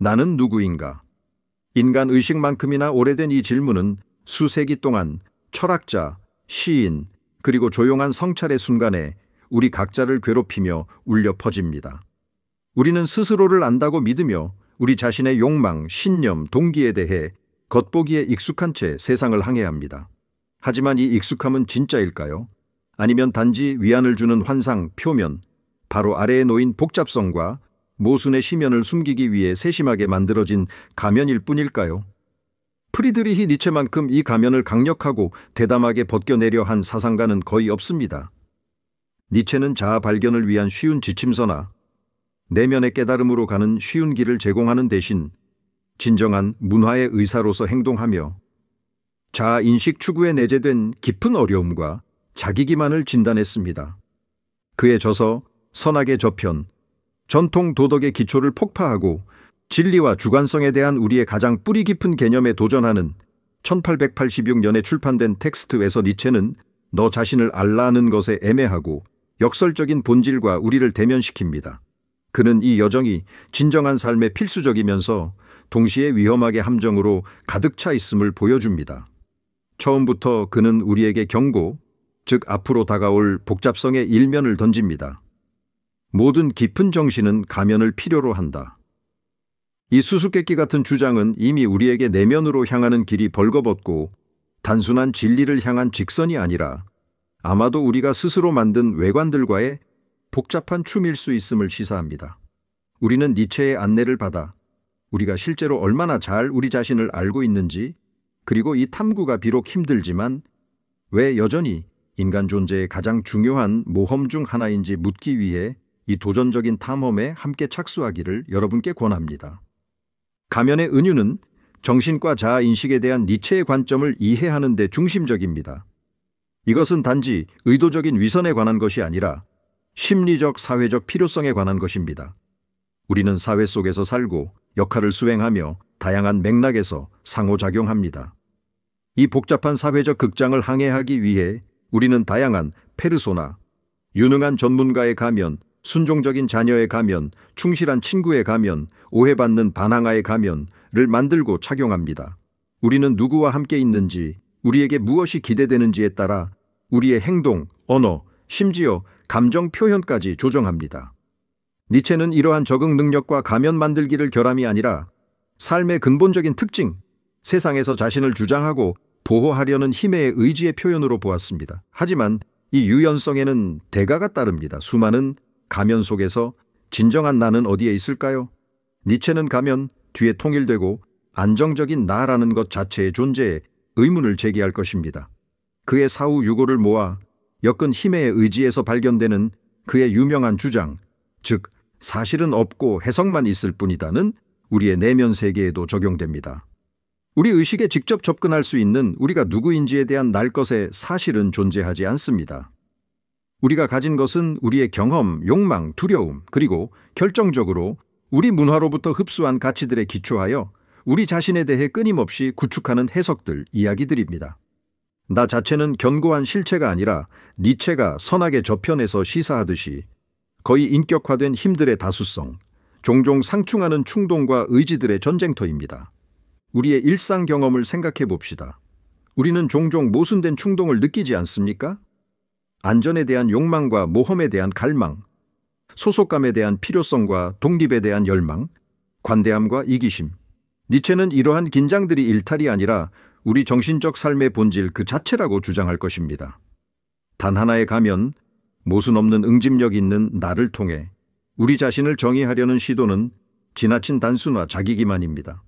나는 누구인가? 인간 의식만큼이나 오래된 이 질문은 수세기 동안 철학자, 시인, 그리고 조용한 성찰의 순간에 우리 각자를 괴롭히며 울려 퍼집니다. 우리는 스스로를 안다고 믿으며 우리 자신의 욕망, 신념, 동기에 대해 겉보기에 익숙한 채 세상을 항해합니다. 하지만 이 익숙함은 진짜일까요? 아니면 단지 위안을 주는 환상, 표면, 바로 아래에 놓인 복잡성과 모순의 심연을 숨기기 위해 세심하게 만들어진 가면일 뿐일까요? 프리드리히 니체만큼 이 가면을 강력하고 대담하게 벗겨내려 한 사상가는 거의 없습니다. 니체는 자아 발견을 위한 쉬운 지침서나 내면의 깨달음으로 가는 쉬운 길을 제공하는 대신 진정한 문화의 의사로서 행동하며 자아 인식 추구에 내재된 깊은 어려움과 자기 기만을 진단했습니다. 그의 저서 선악의 저편, 전통 도덕의 기초를 폭파하고 진리와 주관성에 대한 우리의 가장 뿌리 깊은 개념에 도전하는 1886년에 출판된 텍스트에서 니체는 너 자신을 알라는 것에 애매하고 역설적인 본질과 우리를 대면시킵니다. 그는 이 여정이 진정한 삶의 필수적이면서 동시에 위험하게 함정으로 가득 차 있음을 보여줍니다. 처음부터 그는 우리에게 경고, 즉 앞으로 다가올 복잡성의 일면을 던집니다. 모든 깊은 정신은 가면을 필요로 한다. 이 수수께끼 같은 주장은 이미 우리에게 내면으로 향하는 길이 벌거벗고 단순한 진리를 향한 직선이 아니라 아마도 우리가 스스로 만든 외관들과의 복잡한 춤일 수 있음을 시사합니다. 우리는 니체의 안내를 받아 우리가 실제로 얼마나 잘 우리 자신을 알고 있는지, 그리고 이 탐구가 비록 힘들지만 왜 여전히 인간 존재의 가장 중요한 모험 중 하나인지 묻기 위해 이 도전적인 탐험에 함께 착수하기를 여러분께 권합니다. 가면의 은유는 정신과 자아 인식에 대한 니체의 관점을 이해하는 데 중심적입니다. 이것은 단지 의도적인 위선에 관한 것이 아니라 심리적, 사회적 필요성에 관한 것입니다. 우리는 사회 속에서 살고 역할을 수행하며 다양한 맥락에서 상호작용합니다. 이 복잡한 사회적 극장을 항해하기 위해 우리는 다양한 페르소나, 유능한 전문가의 가면, 순종적인 자녀의 가면, 충실한 친구의 가면, 오해받는 반항아의 가면을 만들고 착용합니다. 우리는 누구와 함께 있는지, 우리에게 무엇이 기대되는지에 따라 우리의 행동, 언어, 심지어 감정 표현까지 조정합니다. 니체는 이러한 적응 능력과 가면 만들기를 결함이 아니라 삶의 근본적인 특징, 세상에서 자신을 주장하고 보호하려는 힘의 의지의 표현으로 보았습니다. 하지만 이 유연성에는 대가가 따릅니다. 수많은 가면 속에서 진정한 나는 어디에 있을까요? 니체는 가면 뒤에 통일되고 안정적인 나라는 것 자체의 존재에 의문을 제기할 것입니다. 그의 사후 유고를 모아 엮은 힘의 의지에서 발견되는 그의 유명한 주장, 즉 사실은 없고 해석만 있을 뿐이다는 우리의 내면 세계에도 적용됩니다. 우리 의식에 직접 접근할 수 있는 우리가 누구인지에 대한 날 것의 사실은 존재하지 않습니다. 우리가 가진 것은 우리의 경험, 욕망, 두려움, 그리고 결정적으로 우리 문화로부터 흡수한 가치들에 기초하여 우리 자신에 대해 끊임없이 구축하는 해석들, 이야기들입니다. 나 자체는 견고한 실체가 아니라 니체가 선악의 저편에서 시사하듯이 거의 인격화된 힘들의 다수성, 종종 상충하는 충동과 의지들의 전쟁터입니다. 우리의 일상 경험을 생각해 봅시다. 우리는 종종 모순된 충동을 느끼지 않습니까? 안전에 대한 욕망과 모험에 대한 갈망, 소속감에 대한 필요성과 독립에 대한 열망, 관대함과 이기심. 니체는 이러한 긴장들이 일탈이 아니라 우리 정신적 삶의 본질 그 자체라고 주장할 것입니다. 단 하나의 가면, 모순 없는 응집력 있는 나를 통해 우리 자신을 정의하려는 시도는 지나친 단순화, 자기기만입니다.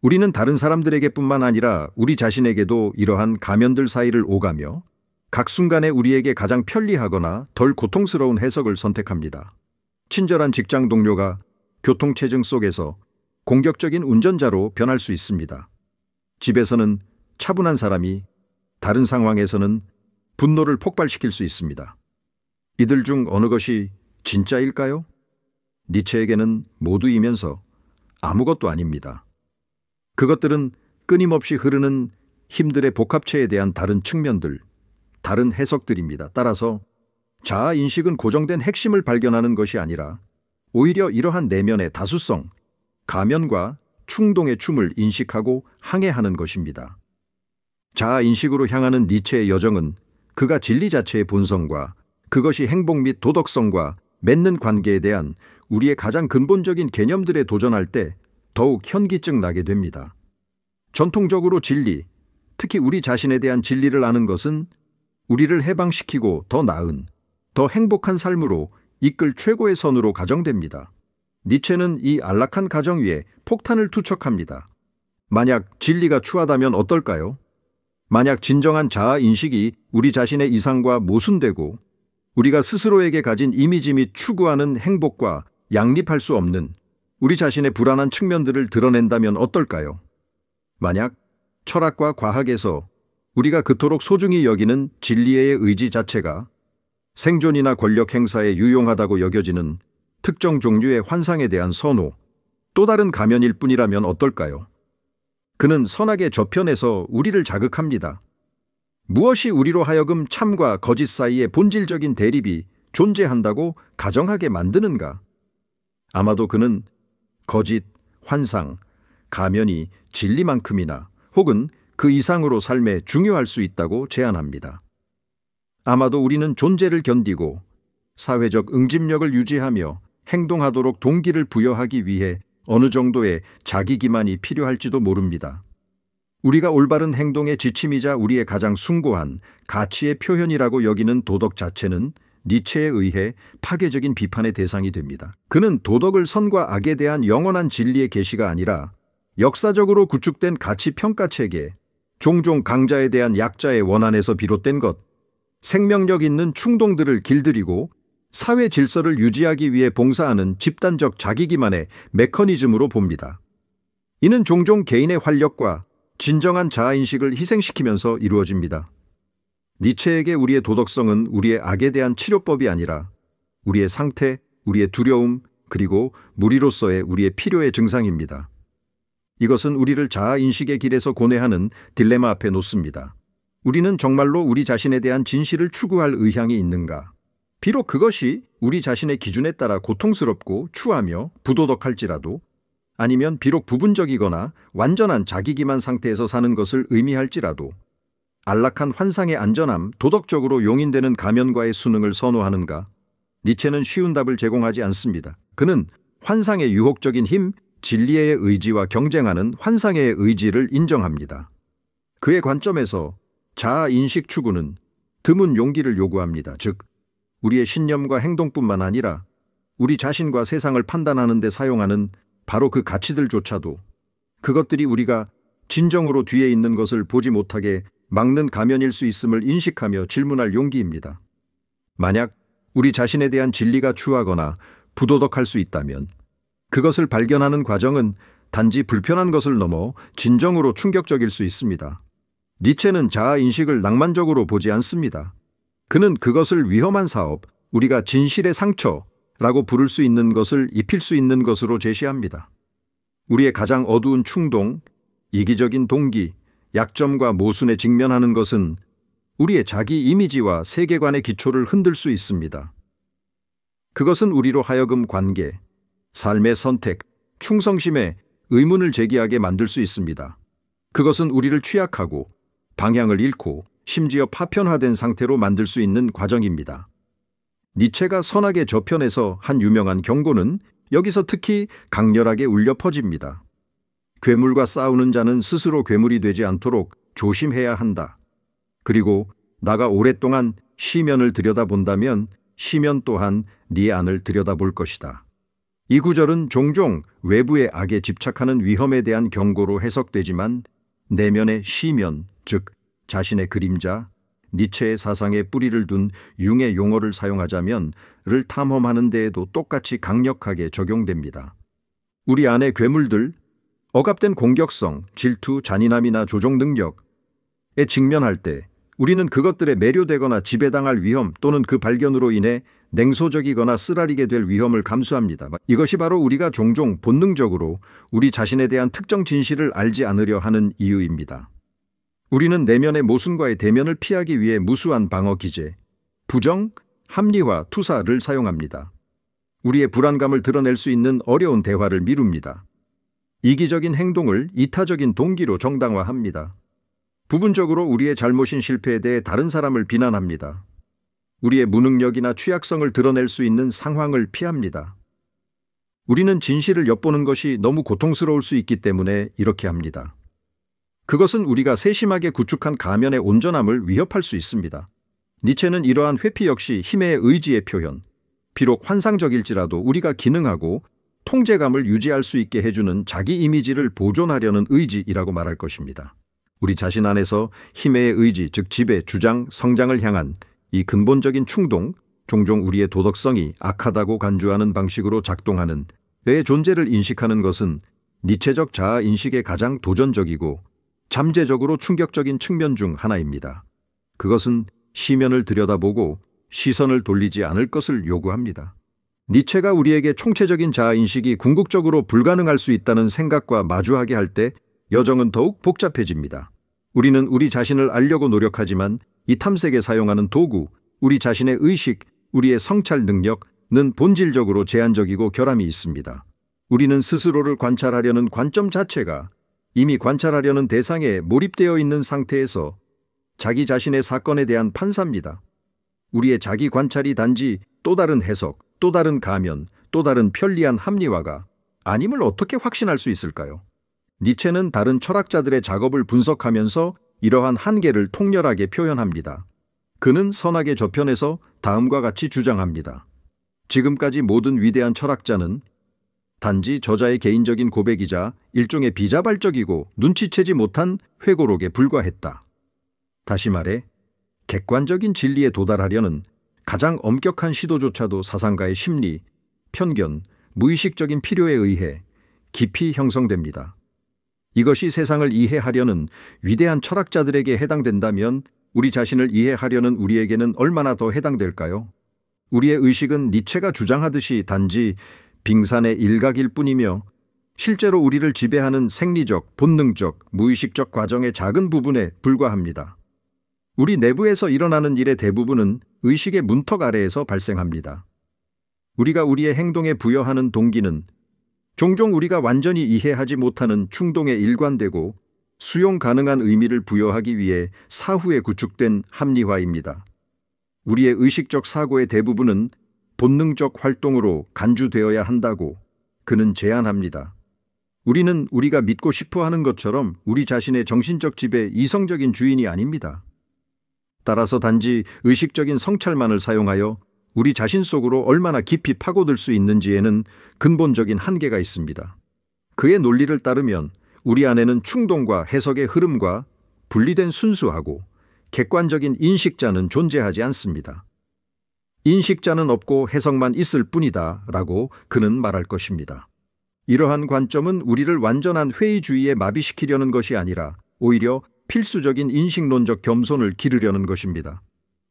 우리는 다른 사람들에게뿐만 아니라 우리 자신에게도 이러한 가면들 사이를 오가며 각 순간에 우리에게 가장 편리하거나 덜 고통스러운 해석을 선택합니다. 친절한 직장 동료가 교통체증 속에서 공격적인 운전자로 변할 수 있습니다. 집에서는 차분한 사람이 다른 상황에서는 분노를 폭발시킬 수 있습니다. 이들 중 어느 것이 진짜일까요? 니체에게는 모두이면서 아무것도 아닙니다. 그것들은 끊임없이 흐르는 힘들의 복합체에 대한 다른 측면들, 다른 해석들입니다. 따라서 자아 인식은 고정된 핵심을 발견하는 것이 아니라 오히려 이러한 내면의 다수성, 가면과 충동의 춤을 인식하고 항해하는 것입니다. 자아인식으로 향하는 니체의 여정은 그가 진리 자체의 본성과 그것이 행복 및 도덕성과 맺는 관계에 대한 우리의 가장 근본적인 개념들에 도전할 때 더욱 현기증 나게 됩니다. 전통적으로 진리, 특히 우리 자신에 대한 진리를 아는 것은 우리를 해방시키고 더 나은, 더 행복한 삶으로 이끌 최고의 선으로 가정됩니다. 니체는 이 안락한 가정 위에 폭탄을 투척합니다. 만약 진리가 추하다면 어떨까요? 만약 진정한 자아인식이 우리 자신의 이상과 모순되고 우리가 스스로에게 가진 이미지 및 추구하는 행복과 양립할 수 없는 우리 자신의 불안한 측면들을 드러낸다면 어떨까요? 만약 철학과 과학에서 우리가 그토록 소중히 여기는 진리의 의지 자체가 생존이나 권력 행사에 유용하다고 여겨지는 특정 종류의 환상에 대한 선호, 또 다른 가면일 뿐이라면 어떨까요? 그는 선악의 저편에서 우리를 자극합니다. 무엇이 우리로 하여금 참과 거짓 사이의 본질적인 대립이 존재한다고 가정하게 만드는가? 아마도 그는 거짓, 환상, 가면이 진리만큼이나 혹은 그 이상으로 삶에 중요할 수 있다고 제안합니다. 아마도 우리는 존재를 견디고 사회적 응집력을 유지하며 행동하도록 동기를 부여하기 위해 어느 정도의 자기 기만이 필요할지도 모릅니다. 우리가 올바른 행동의 지침이자 우리의 가장 숭고한 가치의 표현이라고 여기는 도덕 자체는 니체에 의해 파괴적인 비판의 대상이 됩니다. 그는 도덕을 선과 악에 대한 영원한 진리의 계시가 아니라 역사적으로 구축된 가치 평가 체계, 종종 강자에 대한 약자의 원한에서 비롯된 것, 생명력 있는 충동들을 길들이고 사회 질서를 유지하기 위해 봉사하는 집단적 자기기만의 메커니즘으로 봅니다. 이는 종종 개인의 활력과 진정한 자아인식을 희생시키면서 이루어집니다. 니체에게 우리의 도덕성은 우리의 악에 대한 치료법이 아니라 우리의 상태, 우리의 두려움, 그리고 무리로서의 우리의 필요의 증상입니다. 이것은 우리를 자아인식의 길에서 고뇌하는 딜레마 앞에 놓습니다. 우리는 정말로 우리 자신에 대한 진실을 추구할 의향이 있는가? 비록 그것이 우리 자신의 기준에 따라 고통스럽고 추하며 부도덕할지라도, 아니면 비록 부분적이거나 완전한 자기기만 상태에서 사는 것을 의미할지라도 안락한 환상의 안전함, 도덕적으로 용인되는 가면과의 순응을 선호하는가? 니체는 쉬운 답을 제공하지 않습니다. 그는 환상의 유혹적인 힘, 진리의 의지와 경쟁하는 환상의 의지를 인정합니다. 그의 관점에서 자아인식 추구는 드문 용기를 요구합니다. 즉, 우리의 신념과 행동뿐만 아니라 우리 자신과 세상을 판단하는 데 사용하는 바로 그 가치들조차도 그것들이 우리가 진정으로 뒤에 있는 것을 보지 못하게 막는 가면일 수 있음을 인식하며 질문할 용기입니다. 만약 우리 자신에 대한 진리가 추하거나 부도덕할 수 있다면 그것을 발견하는 과정은 단지 불편한 것을 넘어 진정으로 충격적일 수 있습니다. 니체는 자아인식을 낭만적으로 보지 않습니다. 그는 그것을 위험한 사업, 우리가 진실의 상처라고 부를 수 있는 것을 입힐 수 있는 것으로 제시합니다. 우리의 가장 어두운 충동, 이기적인 동기, 약점과 모순에 직면하는 것은 우리의 자기 이미지와 세계관의 기초를 흔들 수 있습니다. 그것은 우리로 하여금 관계, 삶의 선택, 충성심에 의문을 제기하게 만들 수 있습니다. 그것은 우리를 취약하고 방향을 잃고 심지어 파편화된 상태로 만들 수 있는 과정입니다. 니체가 선악의 저편에서 한 유명한 경고는 여기서 특히 강렬하게 울려 퍼집니다. 괴물과 싸우는 자는 스스로 괴물이 되지 않도록 조심해야 한다. 그리고 나가 오랫동안 시면을 들여다본다면 시면 또한 네 안을 들여다볼 것이다. 이 구절은 종종 외부의 악에 집착하는 위험에 대한 경고로 해석되지만 내면의 시면, 즉 자신의 그림자, 니체의 사상에 뿌리를 둔 융의 용어를 사용하자면 를 탐험하는 데에도 똑같이 강력하게 적용됩니다. 우리 안의 괴물들, 억압된 공격성, 질투, 잔인함이나 조종 능력에 직면할 때 우리는 그것들에 매료되거나 지배당할 위험 또는 그 발견으로 인해 냉소적이거나 쓰라리게 될 위험을 감수합니다. 이것이 바로 우리가 종종 본능적으로 우리 자신에 대한 특정 진실을 알지 않으려 하는 이유입니다. 우리는 내면의 모순과의 대면을 피하기 위해 무수한 방어 기제, 부정, 합리화, 투사를 사용합니다. 우리의 불안감을 드러낼 수 있는 어려운 대화를 미룹니다. 이기적인 행동을 이타적인 동기로 정당화합니다. 부분적으로 우리의 잘못인 실패에 대해 다른 사람을 비난합니다. 우리의 무능력이나 취약성을 드러낼 수 있는 상황을 피합니다. 우리는 진실을 엿보는 것이 너무 고통스러울 수 있기 때문에 이렇게 합니다. 그것은 우리가 세심하게 구축한 가면의 온전함을 위협할 수 있습니다. 니체는 이러한 회피 역시 힘의 의지의 표현, 비록 환상적일지라도 우리가 기능하고 통제감을 유지할 수 있게 해주는 자기 이미지를 보존하려는 의지이라고 말할 것입니다. 우리 자신 안에서 힘의 의지, 즉 지배, 주장, 성장을 향한 이 근본적인 충동, 종종 우리의 도덕성이 악하다고 간주하는 방식으로 작동하는 내 존재를 인식하는 것은 니체적 자아 인식의 가장 도전적이고 잠재적으로 충격적인 측면 중 하나입니다. 그것은 시면을 들여다보고 시선을 돌리지 않을 것을 요구합니다. 니체가 우리에게 총체적인 자아 인식이 궁극적으로 불가능할 수 있다는 생각과 마주하게 할 때 여정은 더욱 복잡해집니다. 우리는 우리 자신을 알려고 노력하지만 이 탐색에 사용하는 도구, 우리 자신의 의식, 우리의 성찰 능력은 본질적으로 제한적이고 결함이 있습니다. 우리는 스스로를 관찰하려는 관점 자체가 이미 관찰하려는 대상에 몰입되어 있는 상태에서 자기 자신의 사건에 대한 판사입니다. 우리의 자기 관찰이 단지 또 다른 해석, 또 다른 가면, 또 다른 편리한 합리화가 아님을 어떻게 확신할 수 있을까요? 니체는 다른 철학자들의 작업을 분석하면서 이러한 한계를 통렬하게 표현합니다. 그는 선악의 저편에서 다음과 같이 주장합니다. 지금까지 모든 위대한 철학자는 단지 저자의 개인적인 고백이자 일종의 비자발적이고 눈치채지 못한 회고록에 불과했다. 다시 말해, 객관적인 진리에 도달하려는 가장 엄격한 시도조차도 사상가의 심리, 편견, 무의식적인 필요에 의해 깊이 형성됩니다. 이것이 세상을 이해하려는 위대한 철학자들에게 해당된다면 우리 자신을 이해하려는 우리에게는 얼마나 더 해당될까요? 우리의 의식은 니체가 주장하듯이 단지 빙산의 일각일 뿐이며 실제로 우리를 지배하는 생리적, 본능적, 무의식적 과정의 작은 부분에 불과합니다. 우리 내부에서 일어나는 일의 대부분은 의식의 문턱 아래에서 발생합니다. 우리가 우리의 행동에 부여하는 동기는 종종 우리가 완전히 이해하지 못하는 충동에 일관되고 수용 가능한 의미를 부여하기 위해 사후에 구축된 합리화입니다. 우리의 의식적 사고의 대부분은 본능적 활동으로 간주되어야 한다고 그는 제안합니다. 우리는 우리가 믿고 싶어 하는 것처럼 우리 자신의 정신적 지배의 이성적인 주인이 아닙니다. 따라서 단지 의식적인 성찰만을 사용하여 우리 자신 속으로 얼마나 깊이 파고들 수 있는지에는 근본적인 한계가 있습니다. 그의 논리를 따르면 우리 안에는 충동과 해석의 흐름과 분리된 순수하고 객관적인 인식자는 존재하지 않습니다. 인식자는 없고 해석만 있을 뿐이다 라고 그는 말할 것입니다. 이러한 관점은 우리를 완전한 회의주의에 마비시키려는 것이 아니라 오히려 필수적인 인식론적 겸손을 기르려는 것입니다.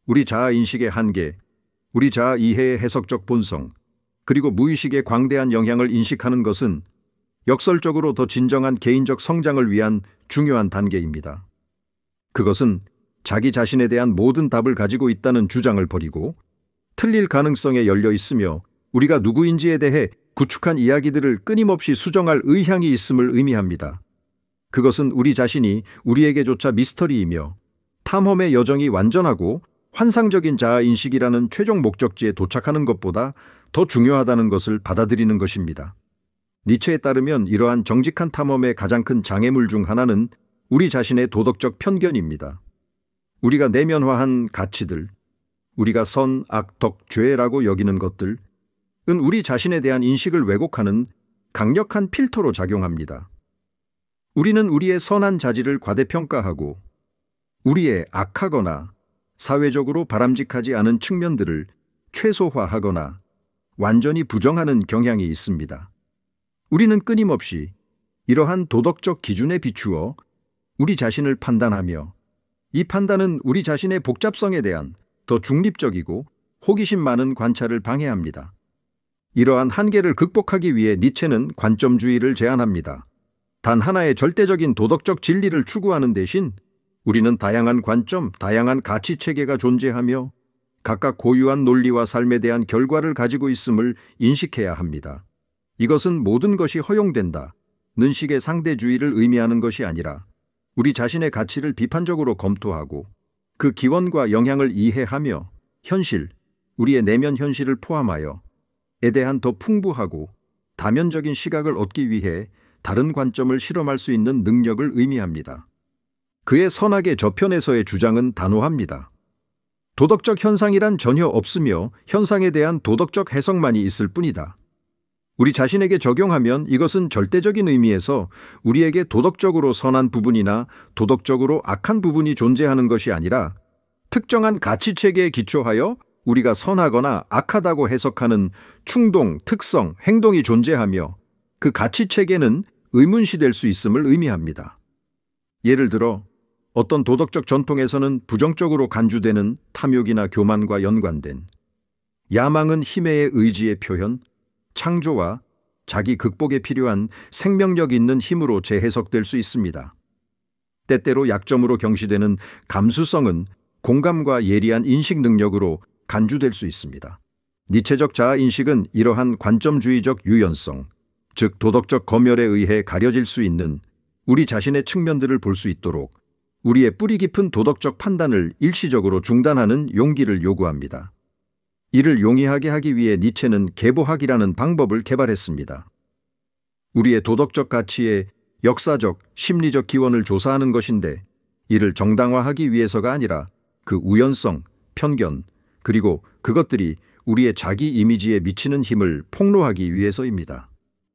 우리 자아 인식의 한계, 우리 자아 이해의 해석적 본성, 그리고 무의식의 광대한 영향을 인식하는 것은 역설적으로 더 진정한 개인적 성장을 위한 중요한 단계입니다. 그것은 자기 자신에 대한 모든 답을 가지고 있다는 주장을 버리고 틀릴 가능성에 열려 있으며 우리가 누구인지에 대해 구축한 이야기들을 끊임없이 수정할 의향이 있음을 의미합니다. 그것은 우리 자신이 우리에게조차 미스터리이며 탐험의 여정이 완전하고 환상적인 자아인식이라는 최종 목적지에 도착하는 것보다 더 중요하다는 것을 받아들이는 것입니다. 니체에 따르면 이러한 정직한 탐험의 가장 큰 장애물 중 하나는 우리 자신의 도덕적 편견입니다. 우리가 내면화한 가치들, 우리가 선, 악, 덕, 죄라고 여기는 것들은 우리 자신에 대한 인식을 왜곡하는 강력한 필터로 작용합니다. 우리는 우리의 선한 자질을 과대평가하고 우리의 악하거나 사회적으로 바람직하지 않은 측면들을 최소화하거나 완전히 부정하는 경향이 있습니다. 우리는 끊임없이 이러한 도덕적 기준에 비추어 우리 자신을 판단하며 이 판단은 우리 자신의 복잡성에 대한 더 중립적이고 호기심 많은 관찰을 방해합니다. 이러한 한계를 극복하기 위해 니체는 관점주의를 제안합니다. 단 하나의 절대적인 도덕적 진리를 추구하는 대신 우리는 다양한 관점, 다양한 가치체계가 존재하며 각각 고유한 논리와 삶에 대한 결과를 가지고 있음을 인식해야 합니다. 이것은 모든 것이 허용된다, 식의 상대주의를 의미하는 것이 아니라 우리 자신의 가치를 비판적으로 검토하고 그 기원과 영향을 이해하며 현실, 우리의 내면 현실을 포함하여 에 대한 더 풍부하고 다면적인 시각을 얻기 위해 다른 관점을 실험할 수 있는 능력을 의미합니다. 그의 선악의 저편에서의 주장은 단호합니다. 도덕적 현상이란 전혀 없으며 현상에 대한 도덕적 해석만이 있을 뿐이다. 우리 자신에게 적용하면 이것은 절대적인 의미에서 우리에게 도덕적으로 선한 부분이나 도덕적으로 악한 부분이 존재하는 것이 아니라 특정한 가치체계에 기초하여 우리가 선하거나 악하다고 해석하는 충동, 특성, 행동이 존재하며 그 가치체계는 의문시될 수 있음을 의미합니다. 예를 들어 어떤 도덕적 전통에서는 부정적으로 간주되는 탐욕이나 교만과 연관된 야망은 힘의 의지의 표현, 창조와 자기 극복에 필요한 생명력 있는 힘으로 재해석될 수 있습니다. 때때로 약점으로 경시되는 감수성은 공감과 예리한 인식 능력으로 간주될 수 있습니다. 니체적 자아인식은 이러한 관점주의적 유연성, 즉 도덕적 검열에 의해 가려질 수 있는 우리 자신의 측면들을 볼 수 있도록 우리의 뿌리 깊은 도덕적 판단을 일시적으로 중단하는 용기를 요구합니다. 이를 용이하게 하기 위해 니체는 계보학이라는 방법을 개발했습니다. 우리의 도덕적 가치의 역사적, 심리적 기원을 조사하는 것인데 이를 정당화하기 위해서가 아니라 그 우연성, 편견, 그리고 그것들이 우리의 자기 이미지에 미치는 힘을 폭로하기 위해서입니다.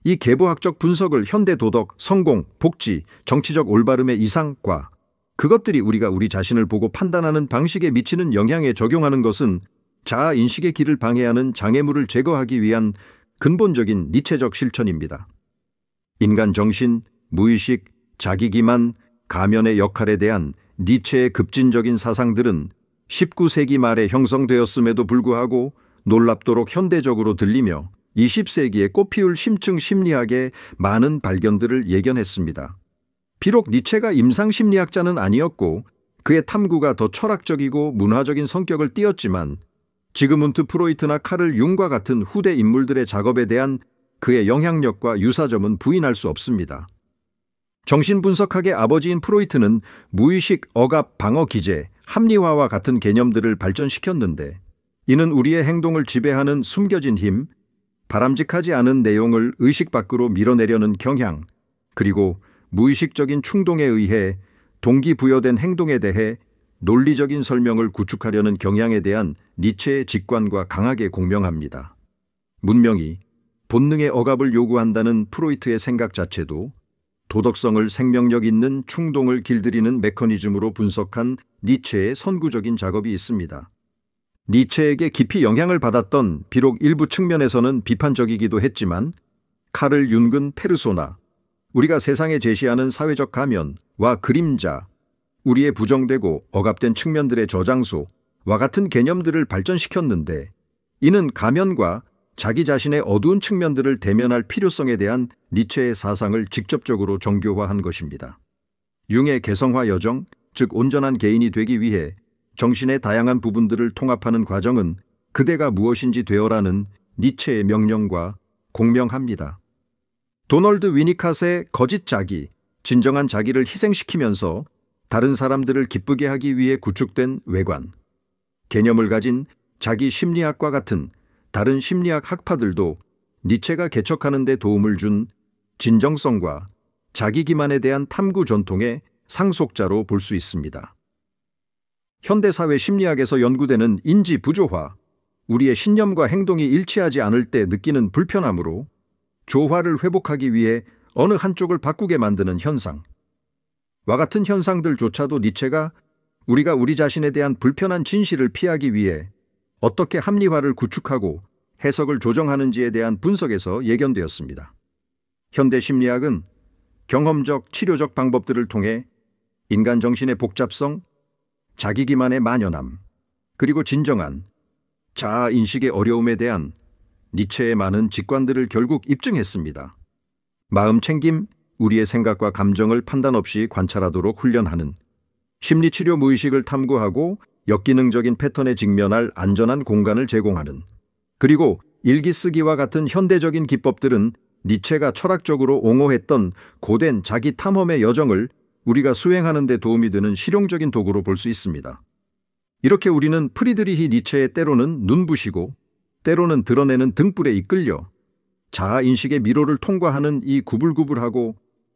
이 계보학적 분석을 현대 도덕, 성공, 복지, 정치적 올바름의 이상과 그것들이 우리가 우리 자신을 보고 판단하는 방식에 미치는 영향에 적용하는 것은 자아인식의 길을 방해하는 장애물을 제거하기 위한 근본적인 니체적 실천입니다. 인간 정신, 무의식, 자기기만, 가면의 역할에 대한 니체의 급진적인 사상들은 19세기 말에 형성되었음에도 불구하고 놀랍도록 현대적으로 들리며 20세기에 꽃피울 심층 심리학의 많은 발견들을 예견했습니다. 비록 니체가 임상심리학자는 아니었고 그의 탐구가 더 철학적이고 문화적인 성격을 띠었지만 지그문트 프로이트나 카를 융과 같은 후대 인물들의 작업에 대한 그의 영향력과 유사점은 부인할 수 없습니다. 정신분석학의 아버지인 프로이트는 무의식, 억압, 방어 기제, 합리화와 같은 개념들을 발전시켰는데 이는 우리의 행동을 지배하는 숨겨진 힘, 바람직하지 않은 내용을 의식 밖으로 밀어내려는 경향, 그리고 무의식적인 충동에 의해 동기부여된 행동에 대해 논리적인 설명을 구축하려는 경향에 대한 니체의 직관과 강하게 공명합니다. 문명이 본능의 억압을 요구한다는 프로이트의 생각 자체도 도덕성을 생명력 있는 충동을 길들이는 메커니즘으로 분석한 니체의 선구적인 작업이 있습니다. 니체에게 깊이 영향을 받았던 비록 일부 측면에서는 비판적이기도 했지만 카를 융은 페르소나, 우리가 세상에 제시하는 사회적 가면과 그림자, 우리의 부정되고 억압된 측면들의 저장소와 같은 개념들을 발전시켰는데 이는 가면과 자기 자신의 어두운 측면들을 대면할 필요성에 대한 니체의 사상을 직접적으로 정교화한 것입니다. 융의 개성화 여정, 즉 온전한 개인이 되기 위해 정신의 다양한 부분들을 통합하는 과정은 그대가 무엇인지 되어라는 니체의 명령과 공명합니다. 도널드 위니캇의 거짓 자기, 진정한 자기를 희생시키면서 다른 사람들을 기쁘게 하기 위해 구축된 외관, 개념을 가진 자기 심리학과 같은 다른 심리학 학파들도 니체가 개척하는 데 도움을 준 진정성과 자기 기만에 대한 탐구 전통의 상속자로 볼 수 있습니다. 현대사회 심리학에서 연구되는 인지 부조화, 우리의 신념과 행동이 일치하지 않을 때 느끼는 불편함으로 조화를 회복하기 위해 어느 한쪽을 바꾸게 만드는 현상, 와 같은 현상들조차도 니체가 우리가 우리 자신에 대한 불편한 진실을 피하기 위해 어떻게 합리화를 구축하고 해석을 조정하는지에 대한 분석에서 예견되었습니다. 현대 심리학은 경험적, 치료적 방법들을 통해 인간 정신의 복잡성, 자기 기만의 만연함, 그리고 진정한 자아인식의 어려움에 대한 니체의 많은 직관들을 결국 입증했습니다. 마음 챙김, 우리의 생각과 감정을 판단 없이 관찰하도록 훈련하는, 심리치료 무의식을 탐구하고 역기능적인 패턴에 직면할 안전한 공간을 제공하는, 그리고 일기 쓰기와 같은 현대적인 기법들은 니체가 철학적으로 옹호했던 고된 자기 탐험의 여정을 우리가 수행하는 데 도움이 되는 실용적인 도구로 볼 수 있습니다. 이렇게 우리는 프리드리히 니체의 때로는 눈부시고 때로는 드러내는 등불에 이끌려 자아인식의 미로를 통과하는 이 구불구불하고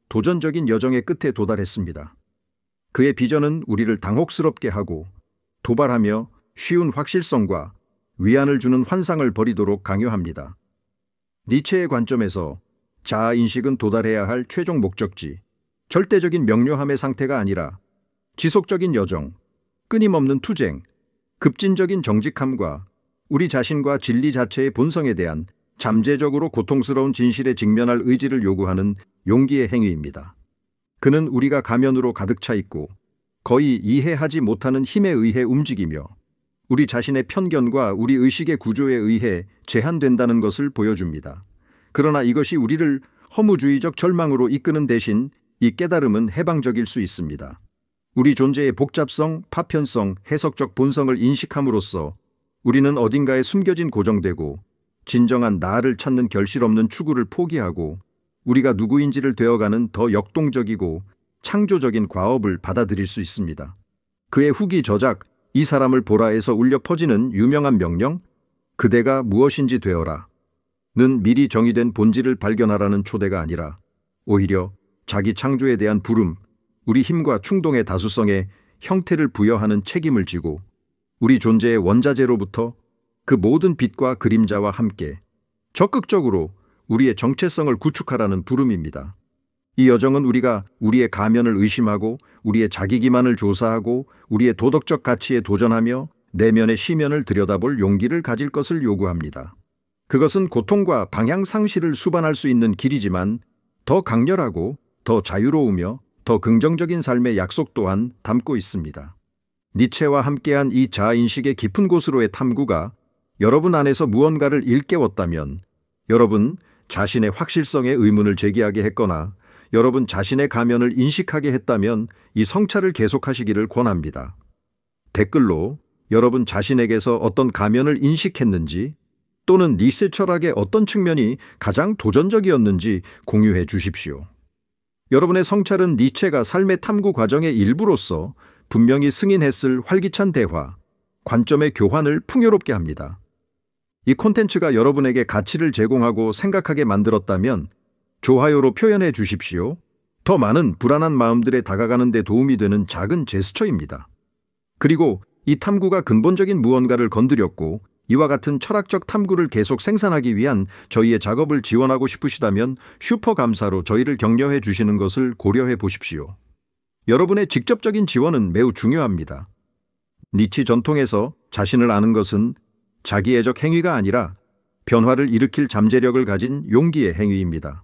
도전적인 여정의 끝에 도달했습니다. 그의 비전은 우리를 당혹스럽게 하고 도발하며 쉬운 확실성과 위안을 주는 환상을 버리도록 강요합니다. 니체의 관점에서 자아인식은 도달해야 할 최종 목적지, 절대적인 명료함의 상태가 아니라 지속적인 여정, 끊임없는 투쟁, 급진적인 정직함과 우리 자신과 진리 자체의 본성에 대한 잠재적으로 고통스러운 진실에 직면할 의지를 요구하는 용기의 행위입니다. 그는 우리가 가면으로 가득 차 있고 거의 이해하지 못하는 힘에 의해 움직이며 우리 자신의 편견과 우리 의식의 구조에 의해 제한된다는 것을 보여줍니다. 그러나 이것이 우리를 허무주의적 절망으로 이끄는 대신 이 깨달음은 해방적일 수 있습니다. 우리 존재의 복잡성, 파편성, 해석적 본성을 인식함으로써 우리는 어딘가에 숨겨진 고정되고 진정한 나를 찾는 결실 없는 추구를 포기하고 우리가 누구인지를 되어가는 더 역동적이고 창조적인 과업을 받아들일 수 있습니다. 그의 후기 저작 이 사람을 보라에서 울려 퍼지는 유명한 명령 그대가 무엇인지 되어라 는 미리 정의된 본질을 발견하라는 초대가 아니라 오히려 자기 창조에 대한 부름, 우리 힘과 충동의 다수성에 형태를 부여하는 책임을 지고 우리 존재의 원자재로부터 그 모든 빛과 그림자와 함께 적극적으로 우리의 정체성을 구축하라는 부름입니다. 이 여정은 우리가 우리의 가면을 의심하고 우리의 자기 기만을 조사하고 우리의 도덕적 가치에 도전하며 내면의 시면을 들여다볼 용기를 가질 것을 요구합니다. 그것은 고통과 방향 상실을 수반할 수 있는 길이지만 더 강렬하고 더 자유로우며 더 긍정적인 삶의 약속 또한 담고 있습니다. 니체와 함께한 이 자아인식의 깊은 곳으로의 탐구가 여러분 안에서 무언가를 일깨웠다면 여러분 자신의 확실성에 의문을 제기하게 했거나 여러분 자신의 가면을 인식하게 했다면 이 성찰을 계속하시기를 권합니다. 댓글로 여러분 자신에게서 어떤 가면을 인식했는지 또는 니체 철학의 어떤 측면이 가장 도전적이었는지 공유해 주십시오. 여러분의 성찰은 니체가 삶의 탐구 과정의 일부로서 분명히 승인했을 활기찬 대화, 관점의 교환을 풍요롭게 합니다. 이 콘텐츠가 여러분에게 가치를 제공하고 생각하게 만들었다면 좋아요로 표현해 주십시오. 더 많은 불안한 마음들에 다가가는 데 도움이 되는 작은 제스처입니다. 그리고 이 탐구가 근본적인 무언가를 건드렸고 이와 같은 철학적 탐구를 계속 생산하기 위한 저희의 작업을 지원하고 싶으시다면 슈퍼 감사로 저희를 격려해 주시는 것을 고려해 보십시오. 여러분의 직접적인 지원은 매우 중요합니다. 니체 전통에서 자신을 아는 것은 자기애적 행위가 아니라 변화를 일으킬 잠재력을 가진 용기의 행위입니다.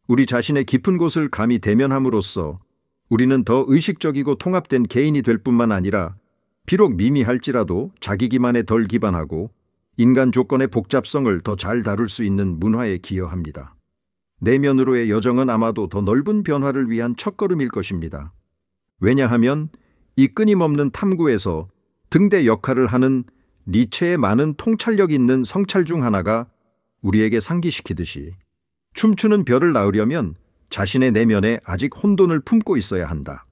우리 자신의 깊은 곳을 감히 대면함으로써 우리는 더 의식적이고 통합된 개인이 될 뿐만 아니라 비록 미미할지라도 자기 기만에 덜 기반하고 인간 조건의 복잡성을 더 잘 다룰 수 있는 문화에 기여합니다. 내면으로의 여정은 아마도 더 넓은 변화를 위한 첫걸음일 것입니다. 왜냐하면 이 끊임없는 탐구에서 등대 역할을 하는 니체의 많은 통찰력 있는 성찰 중 하나가 우리에게 상기시키듯이 춤추는 별을 낳으려면 자신의 내면에 아직 혼돈을 품고 있어야 한다.